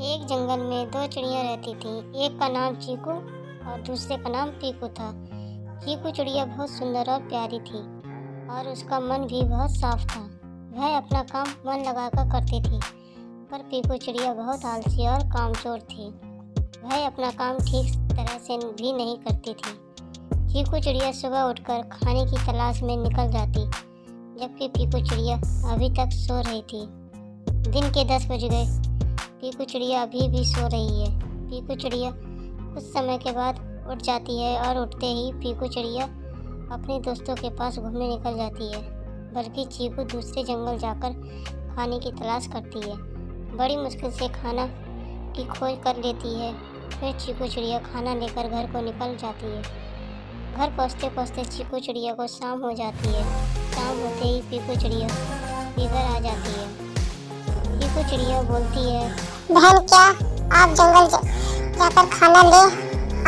एक जंगल में दो चिड़िया रहती थीं। एक का नाम चीकू और दूसरे का नाम पीकू था। चीकू चिड़िया बहुत सुंदर और प्यारी थी और उसका मन भी बहुत साफ था। वह अपना काम मन लगाकर करती थी। पर पीकू चिड़िया बहुत आलसी और कामचोर थी। वह अपना काम ठीक तरह से भी नहीं करती थी। चीकू चिड़िया सुबह उठकर खाने की तलाश में निकल जाती, जबकि पीकू चिड़िया अभी तक सो रही थी। दिन के 10 बज गए। पीकू चिड़िया अभी भी सो रही है। पीकू चिड़िया कुछ समय के बाद उठ जाती है और उठते ही पीकू चिड़िया अपने दोस्तों के पास घूमने निकल जाती है, बल्कि चीकू दूसरे जंगल जाकर खाने की तलाश करती है। बड़ी मुश्किल से खाना की खोज कर लेती है। फिर चीकू चिड़िया खाना लेकर घर को निकल जाती है। घर पहुँचते पहुँचते चीकू चिड़िया को शाम हो जाती है। शाम होते ही पीकू चिड़िया इधर आ जाती है। पीकू चिड़िया बोलती है, बहन, क्या आप जंगल जाकर खाना ले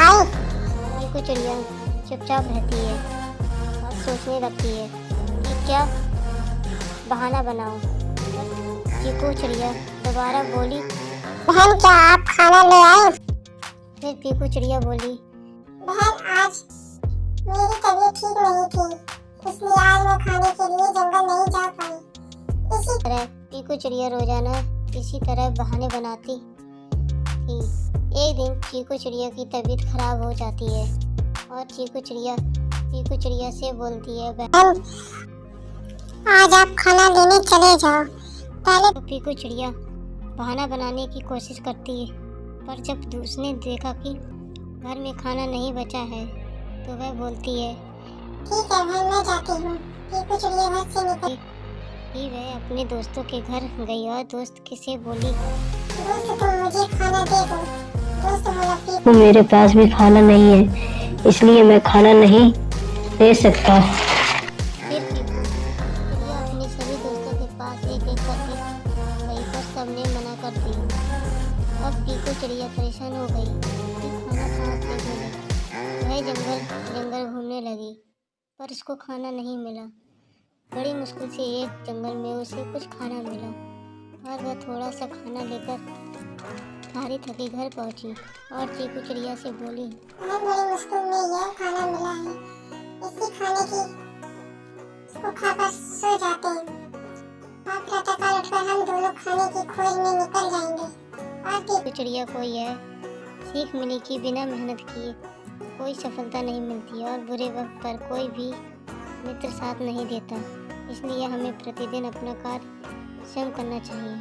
आए? पीकू चिड़िया चुपचाप रहती है और सोचने लगती है कि क्या बहाना बनाऊं। चीकू चिड़िया दोबारा बोली, बहन, क्या आप खाना ले आए? फिर पीकू चिड़िया बोली, बहन, आज मेरी तबीयत ठीक नहीं थी, इसलिए आज मैं खाने के लिए जंगल नहीं जा पाई। इसी तरह पीकू चिड़िया रोजाना इसी तरह बहाने बनाती थी। एक दिन चीकू चिड़िया की तबीयत खराब हो जाती है और चीकू चिड़िया पीकू चिड़िया से बोलती है, बहन, आज आप खाना लेने चले जाओ। पहले तो पीकू चिड़िया बहाना बनाने की कोशिश करती है, पर जब उसने देखा कि घर में खाना नहीं बचा है तो वह बोलती है, ठीक है बहन, मैं जाती हूँ। पीकू चिड़िया घर से निकल ही वह अपने दोस्तों के घर गई और दोस्त किसे बोली, दोस्त, तुम मुझे खाना दे दो। दोस्त बोला, पीकू, मेरे पास भी खाना नहीं है, इसलिए मैं खाना नहीं दे सकता। फिर पीकू चिड़िया अपने सभी दोस्तों के पास एक एक करके गई, पर सबने मना कर दी। अब पीकू चिड़िया परेशान हो गई कि खाना कहाँ से मिले। वह जंगल घूमने लगी, पर उसको खाना नहीं मिला। बड़ी मुश्किल से एक जंगल में उसे कुछ खाना मिला और वह थोड़ा सा खाना लेकर हारी थकी घर पहुंची और चीकू चिड़िया से बोली, बहन, बड़ी मुश्किल में यह खाना मिला है। इसी खाने की इसको खाकर सो जाते हैं। आप प्रातःकाल उठकर हम दोनों खाने की खोज में निकल जाएंगे। और चीकू चिड़िया को यह सीख मिली कि बिना मेहनत किए कोई सफलता नहीं मिलती और बुरे वक्त पर कोई भी मित्र साथ नहीं देता। इसलिए हमें प्रतिदिन अपना कार्य स्वयं करना चाहिए।